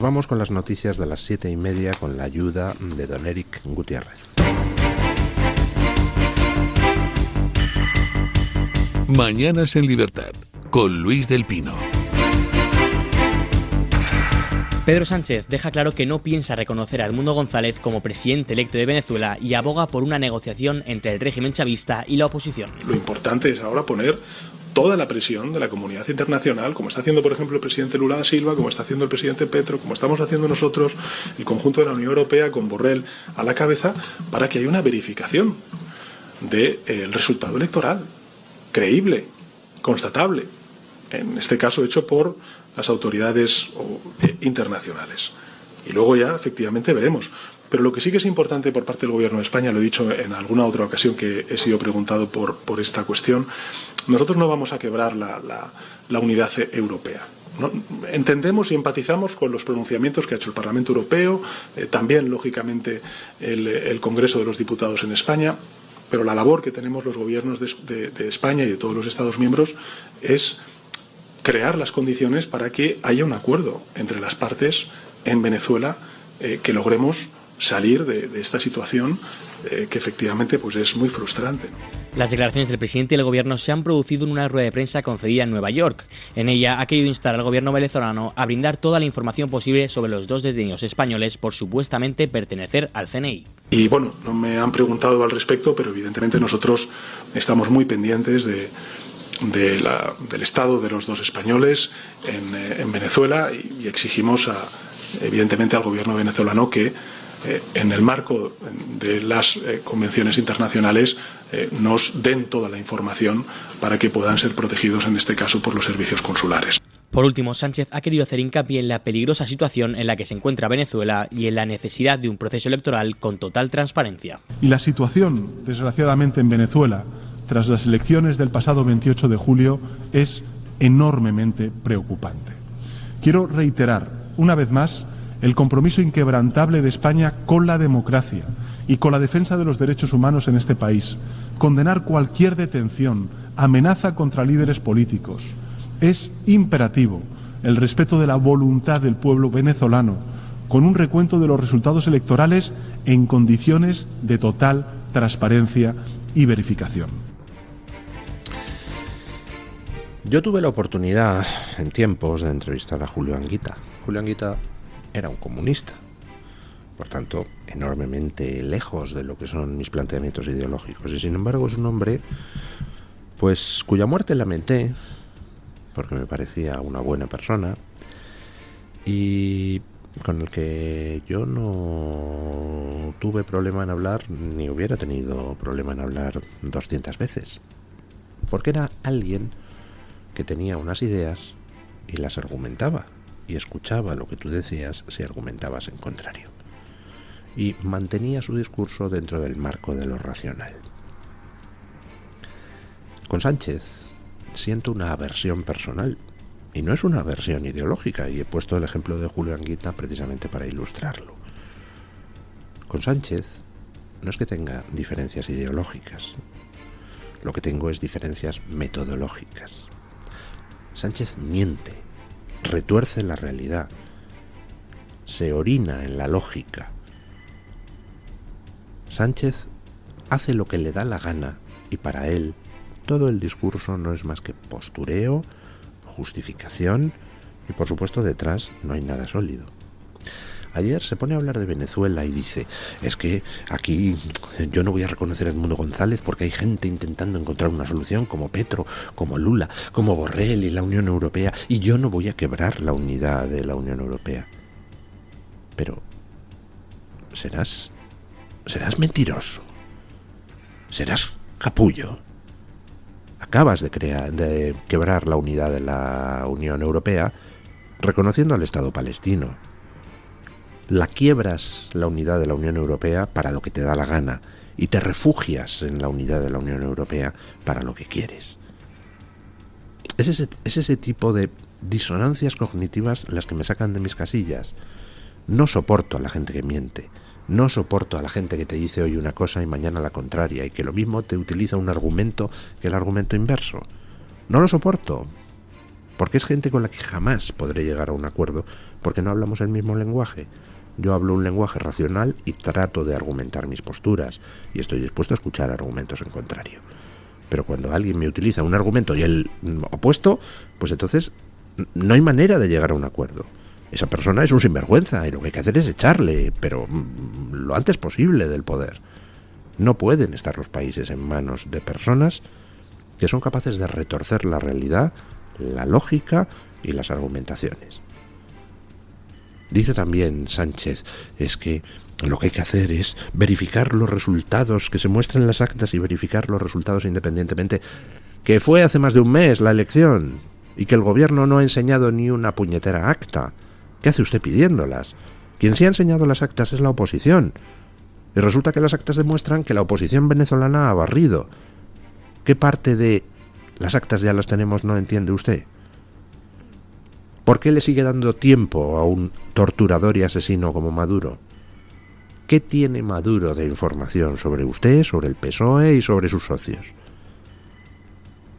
Vamos con las noticias de las 7:30 con la ayuda de don Eric Gutiérrez. Mañanas en Libertad, con Luis del Pino. Pedro Sánchez deja claro que no piensa reconocer a Edmundo González como presidente electo de Venezuela y aboga por una negociación entre el régimen chavista y la oposición. Lo importante es ahora poner toda la presión de la comunidad internacional, como está haciendo, por ejemplo, el presidente Lula da Silva, como está haciendo el presidente Petro, como estamos haciendo nosotros, el conjunto de la Unión Europea, con Borrell a la cabeza, para que haya una verificación del resultado electoral, creíble, constatable, en este caso hecho por las autoridades internacionales. Y luego ya, efectivamente, veremos. Pero lo que sí que es importante por parte del Gobierno de España, lo he dicho en alguna otra ocasión que he sido preguntado por esta cuestión, nosotros no vamos a quebrar la unidad europea. ¿No? Entendemos y empatizamos con los pronunciamientos que ha hecho el Parlamento Europeo, también, lógicamente, el Congreso de los Diputados en España, pero la labor que tenemos los gobiernos de España y de todos los Estados miembros es crear las condiciones para que haya un acuerdo entre las partes en Venezuela, que logremos salir de esta situación que efectivamente pues es muy frustrante. Las declaraciones del presidente del gobierno se han producido en una rueda de prensa concedida en Nueva York. En ella ha querido instar al gobierno venezolano a brindar toda la información posible sobre los dos detenidos españoles por supuestamente pertenecer al CNI. Y bueno, no me han preguntado al respecto, pero evidentemente nosotros estamos muy pendientes del estado de los dos españoles en Venezuela y exigimos evidentemente al gobierno venezolano que en el marco de las convenciones internacionales nos den toda la información para que puedan ser protegidos, en este caso, por los servicios consulares. Por último, Sánchez ha querido hacer hincapié en la peligrosa situación en la que se encuentra Venezuela y en la necesidad de un proceso electoral con total transparencia. Y la situación, desgraciadamente, en Venezuela, tras las elecciones del pasado 28 de julio, es enormemente preocupante. Quiero reiterar, una vez más, el compromiso inquebrantable de España con la democracia y con la defensa de los derechos humanos en este país. Condenar cualquier detención, amenaza contra líderes políticos. Es imperativo el respeto de la voluntad del pueblo venezolano, con un recuento de los resultados electorales en condiciones de total transparencia y verificación. Yo tuve la oportunidad en tiempos de entrevistar a Julio Anguita. Julio Anguita era un comunista, por tanto, enormemente lejos de lo que son mis planteamientos ideológicos. Y sin embargo es un hombre, pues, cuya muerte lamenté, porque me parecía una buena persona, y con el que yo no tuve problema en hablar, ni hubiera tenido problema en hablar 200 veces. Porque era alguien que tenía unas ideas y las argumentaba. Y escuchaba lo que tú decías si argumentabas en contrario. Y mantenía su discurso dentro del marco de lo racional. Con Sánchez siento una aversión personal. Y no es una aversión ideológica. Y he puesto el ejemplo de Julio Anguita precisamente para ilustrarlo. Con Sánchez no es que tenga diferencias ideológicas. Lo que tengo es diferencias metodológicas. Sánchez miente. Retuerce la realidad, se orina en la lógica. Sánchez hace lo que le da la gana y para él todo el discurso no es más que postureo, justificación y por supuesto detrás no hay nada sólido. Ayer se pone a hablar de Venezuela y dice, es que aquí yo no voy a reconocer a Edmundo González porque hay gente intentando encontrar una solución como Petro, como Lula, como Borrell y la Unión Europea, y yo no voy a quebrar la unidad de la Unión Europea. Pero serás mentiroso, serás capullo. Acabas de quebrar la unidad de la Unión Europea reconociendo al Estado palestino. La quiebras la unidad de la Unión Europea para lo que te da la gana y te refugias en la unidad de la Unión Europea para lo que quieres. Es ese tipo de disonancias cognitivas las que me sacan de mis casillas. No soporto a la gente que miente. No soporto a la gente que te dice hoy una cosa y mañana la contraria y que lo mismo te utiliza un argumento que el argumento inverso. No lo soporto. porque es gente con la que jamás podré llegar a un acuerdo, porque no hablamos el mismo lenguaje. Yo hablo un lenguaje racional y trato de argumentar mis posturas, y estoy dispuesto a escuchar argumentos en contrario. Pero cuando alguien me utiliza un argumento y el opuesto, pues entonces no hay manera de llegar a un acuerdo. Esa persona es un sinvergüenza y lo que hay que hacer es echarle, pero lo antes posible, del poder. No pueden estar los países en manos de personas que son capaces de retorcer la realidad, la lógica y las argumentaciones. Dice también Sánchez, es que lo que hay que hacer es verificar los resultados, que se muestren las actas y verificar los resultados independientemente. Que fue hace más de un mes la elección y que el gobierno no ha enseñado ni una puñetera acta. ¿Qué hace usted pidiéndolas? Quien sí ha enseñado las actas es la oposición. Y resulta que las actas demuestran que la oposición venezolana ha barrido. ¿Qué parte de las actas ya las tenemos no entiende usted? ¿Por qué le sigue dando tiempo a un torturador y asesino como Maduro? ¿Qué tiene Maduro de información sobre usted, sobre el PSOE y sobre sus socios?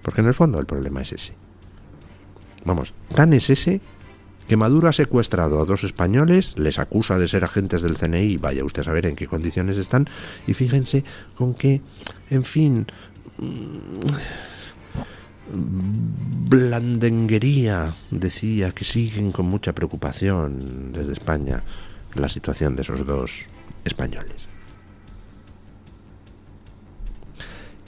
Porque en el fondo el problema es ese. Vamos, tan es ese que Maduro ha secuestrado a 2 españoles, les acusa de ser agentes del CNI, vaya usted a saber en qué condiciones están, y fíjense con qué, en fin, blandenguería decía que siguen con mucha preocupación desde España la situación de esos 2 españoles.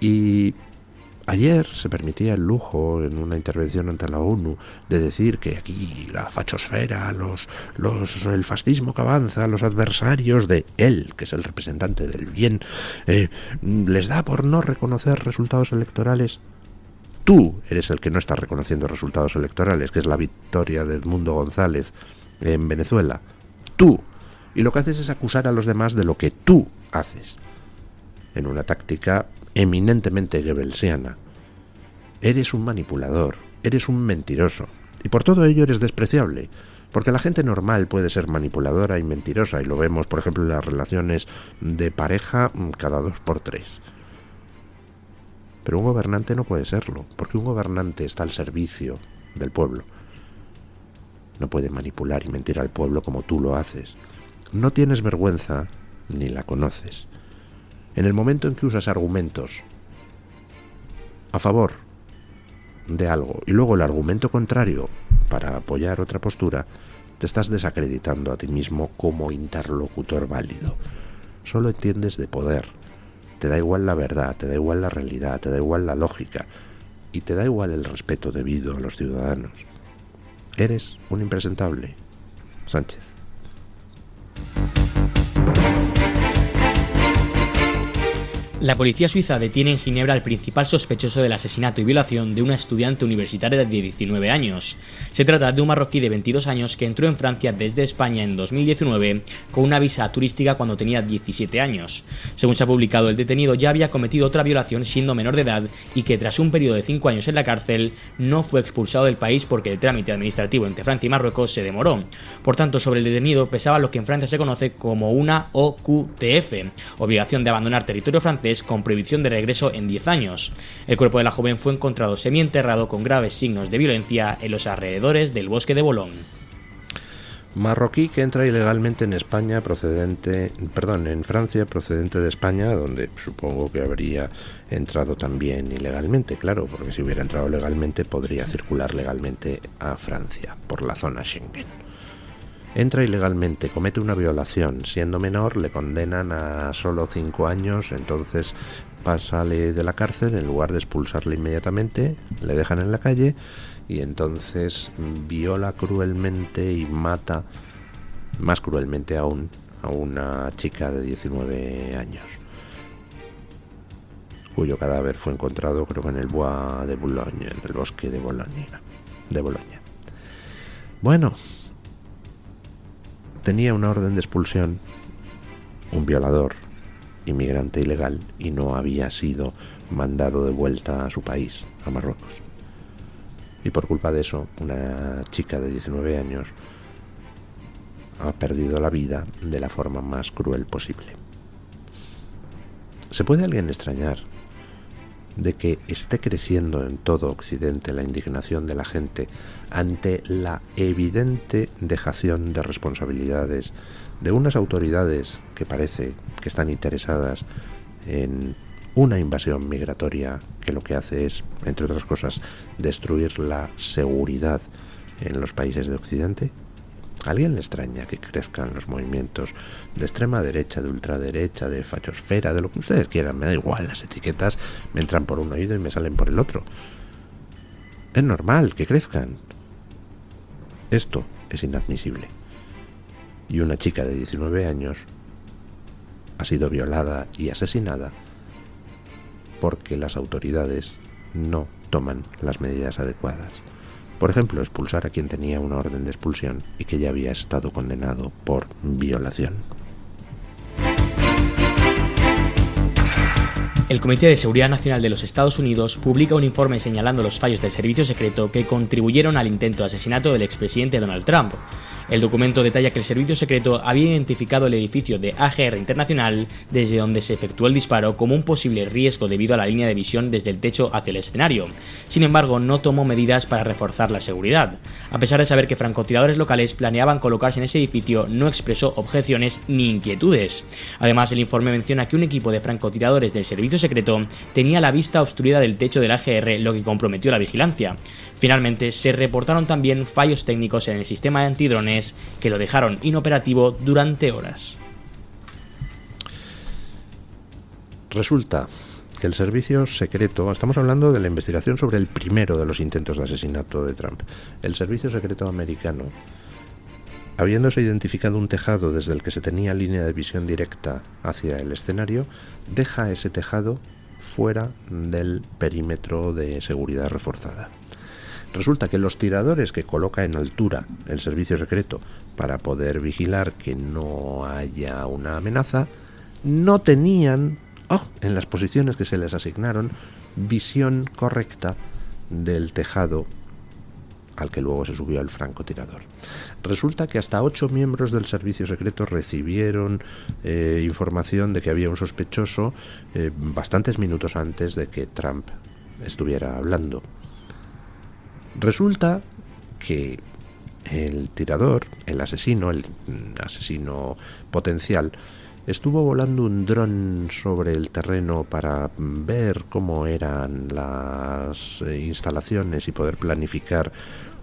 Y ayer se permitía el lujo, en una intervención ante la ONU, de decir que aquí la fachosfera, el fascismo que avanza, los adversarios de él, que es el representante del bien, les da por no reconocer resultados electorales. Tú eres el que no está reconociendo resultados electorales, que es la victoria de Edmundo González en Venezuela. Tú. Y lo que haces es acusar a los demás de lo que tú haces, en una táctica eminentemente goebbelsiana. Eres un manipulador, eres un mentiroso, y por todo ello eres despreciable, porque la gente normal puede ser manipuladora y mentirosa, y lo vemos, por ejemplo, en las relaciones de pareja cada 2 por 3. Pero un gobernante no puede serlo, porque un gobernante está al servicio del pueblo. No puede manipular y mentir al pueblo como tú lo haces. No tienes vergüenza, ni la conoces. En el momento en que usas argumentos a favor de algo y luego el argumento contrario para apoyar otra postura, te estás desacreditando a ti mismo como interlocutor válido. Solo entiendes de poder. Te da igual la verdad, te da igual la realidad, te da igual la lógica y te da igual el respeto debido a los ciudadanos. Eres un impresentable, Sánchez. La policía suiza detiene en Ginebra al principal sospechoso del asesinato y violación de una estudiante universitaria de 19 años. Se trata de un marroquí de 22 años que entró en Francia desde España en 2019 con una visa turística cuando tenía 17 años. Según se ha publicado, el detenido ya había cometido otra violación siendo menor de edad y que tras un periodo de 5 años en la cárcel no fue expulsado del país porque el trámite administrativo entre Francia y Marruecos se demoró. Por tanto, sobre el detenido pesaba lo que en Francia se conoce como una OQTF, obligación de abandonar territorio francés con prohibición de regreso en 10 años. El cuerpo de la joven fue encontrado semienterrado con graves signos de violencia en los alrededores del bosque de Boulogne. Marroquí que entra ilegalmente en Francia, procedente de España, donde supongo que habría entrado también ilegalmente, claro, porque si hubiera entrado legalmente podría circular legalmente a Francia por la zona Schengen. Entra ilegalmente, comete una violación, siendo menor le condenan a solo 5 años, entonces sale de la cárcel, en lugar de expulsarle inmediatamente, le dejan en la calle y entonces viola cruelmente y mata, más cruelmente aún, a una chica de 19 años, cuyo cadáver fue encontrado creo que en el Bois de Boulogne, en el bosque de Bolonia. Bueno, tenía una orden de expulsión, un violador, inmigrante ilegal, y no había sido mandado de vuelta a su país, a Marruecos. Y por culpa de eso, una chica de 19 años ha perdido la vida de la forma más cruel posible. ¿Se puede alguien extrañar de que esté creciendo en todo Occidente la indignación de la gente ante la evidente dejación de responsabilidades de unas autoridades que parece que están interesadas en una invasión migratoria que lo que hace es, entre otras cosas, destruir la seguridad en los países de Occidente? ¿A alguien le extraña que crezcan los movimientos de extrema derecha, de ultraderecha, de fachosfera, de lo que ustedes quieran? Me da igual, las etiquetas me entran por un oído y me salen por el otro. Es normal que crezcan. Esto es inadmisible. Y una chica de 19 años ha sido violada y asesinada porque las autoridades no toman las medidas adecuadas. Por ejemplo, expulsar a quien tenía una orden de expulsión y que ya había estado condenado por violación. El Comité de Seguridad Nacional de los Estados Unidos publica un informe señalando los fallos del servicio secreto que contribuyeron al intento de asesinato del expresidente Donald Trump. El documento detalla que el servicio secreto había identificado el edificio de AGR Internacional desde donde se efectuó el disparo como un posible riesgo debido a la línea de visión desde el techo hacia el escenario. Sin embargo, no tomó medidas para reforzar la seguridad. A pesar de saber que francotiradores locales planeaban colocarse en ese edificio, no expresó objeciones ni inquietudes. Además, el informe menciona que un equipo de francotiradores del servicio secreto tenía la vista obstruida del techo del AGR, lo que comprometió la vigilancia. Finalmente, se reportaron también fallos técnicos en el sistema de antidrones que lo dejaron inoperativo durante horas. Resulta que el servicio secreto, estamos hablando de la investigación sobre el primero de los intentos de asesinato de Trump, el servicio secreto americano, habiéndose identificado un tejado desde el que se tenía línea de visión directa hacia el escenario, deja ese tejado fuera del perímetro de seguridad reforzada. Resulta que los tiradores que coloca en altura el servicio secreto para poder vigilar que no haya una amenaza, no tenían, en las posiciones que se les asignaron, visión correcta del tejado al que luego se subió el francotirador. Resulta que hasta 8 miembros del servicio secreto recibieron información de que había un sospechoso bastantes minutos antes de que Trump estuviera hablando. Resulta que el tirador, el asesino potencial, estuvo volando un dron sobre el terreno para ver cómo eran las instalaciones y poder planificar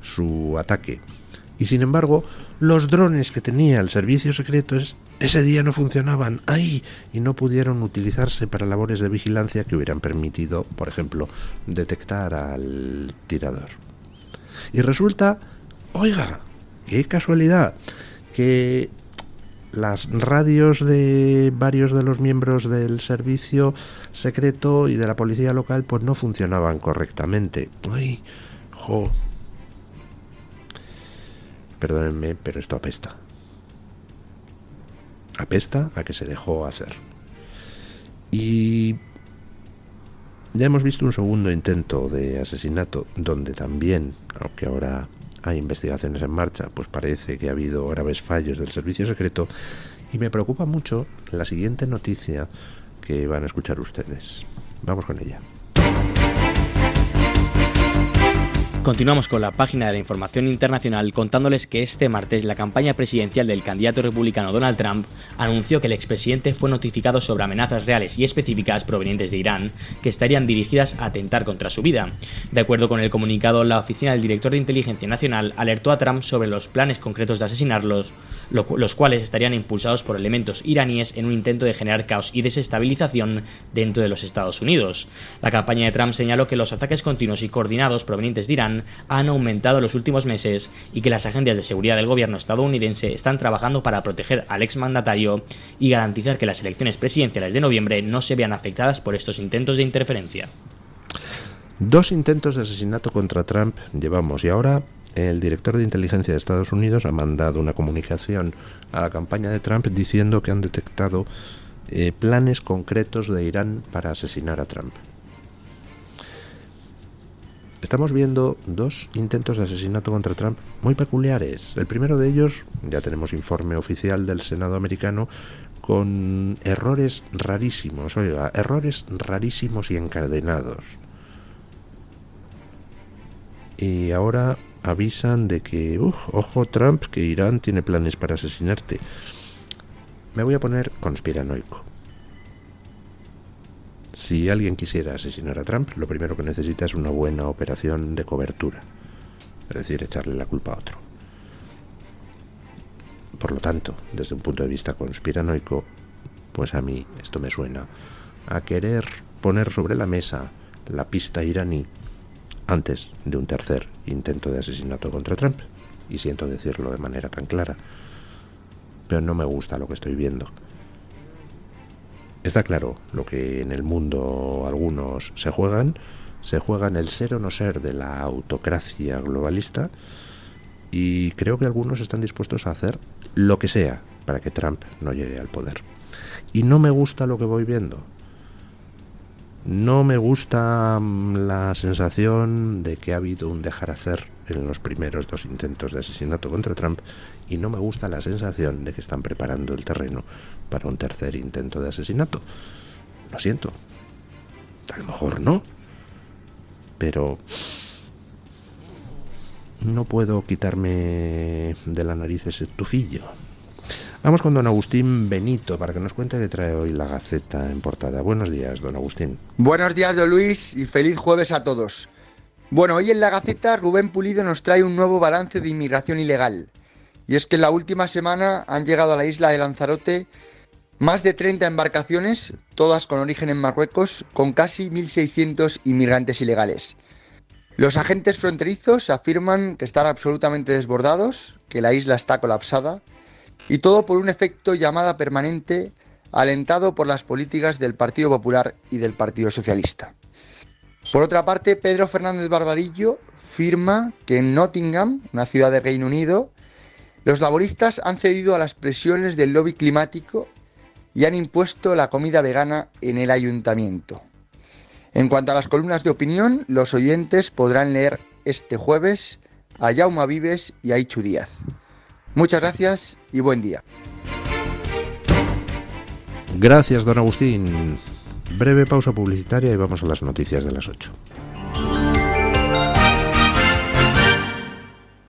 su ataque. Y sin embargo, los drones que tenía el servicio secreto ese día no funcionaban y no pudieron utilizarse para labores de vigilancia que hubieran permitido, por ejemplo, detectar al tirador. Y resulta, oiga, qué casualidad, que las radios de varios de los miembros del servicio secreto y de la policía local pues no funcionaban correctamente. Perdónenme, pero esto apesta. Apesta a que se dejó hacer. Y ya hemos visto un segundo intento de asesinato donde también, aunque ahora hay investigaciones en marcha, pues parece que ha habido graves fallos del servicio secreto, y me preocupa mucho la siguiente noticia que van a escuchar ustedes. Vamos con ella. Continuamos con la página de la información internacional contándoles que este martes la campaña presidencial del candidato republicano Donald Trump anunció que el expresidente fue notificado sobre amenazas reales y específicas provenientes de Irán que estarían dirigidas a atentar contra su vida. De acuerdo con el comunicado, la oficina del director de Inteligencia Nacional alertó a Trump sobre los planes concretos de asesinarlos, los cuales estarían impulsados por elementos iraníes en un intento de generar caos y desestabilización dentro de los Estados Unidos. La campaña de Trump señaló que los ataques continuos y coordinados provenientes de Irán han aumentado en los últimos meses y que las agencias de seguridad del gobierno estadounidense están trabajando para proteger al exmandatario y garantizar que las elecciones presidenciales de noviembre no se vean afectadas por estos intentos de interferencia. 2 intentos de asesinato contra Trump llevamos, y ahora el director de inteligencia de Estados Unidos ha mandado una comunicación a la campaña de Trump diciendo que han detectado planes concretos de Irán para asesinar a Trump. Estamos viendo dos intentos de asesinato contra Trump muy peculiares. El primero de ellos, ya tenemos informe oficial del Senado americano, con errores rarísimos, errores rarísimos y encadenados. Y ahora avisan de que, ojo Trump, que Irán tiene planes para asesinarte. Me voy a poner conspiranoico. Si alguien quisiera asesinar a Trump, lo primero que necesita es una buena operación de cobertura, es decir, echarle la culpa a otro. Por lo tanto, desde un punto de vista conspiranoico, pues a mí esto me suena a querer poner sobre la mesa la pista iraní antes de un tercer intento de asesinato contra Trump, y siento decirlo de manera tan clara, pero no me gusta lo que estoy viendo. Está claro lo que en el mundo algunos se juegan el ser o no ser de la autocracia globalista, y creo que algunos están dispuestos a hacer lo que sea para que Trump no llegue al poder. Y no me gusta lo que voy viendo. No me gusta la sensación de que ha habido un dejar hacer en los primeros dos intentos de asesinato contra Trump, y no me gusta la sensación de que están preparando el terreno para un tercer intento de asesinato. Lo siento. A lo mejor no. Pero no puedo quitarme de la nariz ese tufillo. Vamos con don Agustín Benito para que nos cuente qué trae hoy la Gaceta en portada. Buenos días, don Agustín. Buenos días, don Luis, y feliz jueves a todos. Bueno, hoy en la Gaceta Rubén Pulido nos trae un nuevo balance de inmigración ilegal. Y es que en la última semana han llegado a la isla de Lanzarote más de 30 embarcaciones, todas con origen en Marruecos, con casi 1.600 inmigrantes ilegales. Los agentes fronterizos afirman que están absolutamente desbordados, que la isla está colapsada, y todo por un efecto llamada permanente alentado por las políticas del Partido Popular y del Partido Socialista. Por otra parte, Pedro Fernández Barbadillo afirma que en Nottingham, una ciudad del Reino Unido, los laboristas han cedido a las presiones del lobby climático y han impuesto la comida vegana en el ayuntamiento. En cuanto a las columnas de opinión, los oyentes podrán leer este jueves a Jaume Vives y a Ichu Díaz. Muchas gracias y buen día. Gracias, don Agustín. Breve pausa publicitaria y vamos a las noticias de las 8.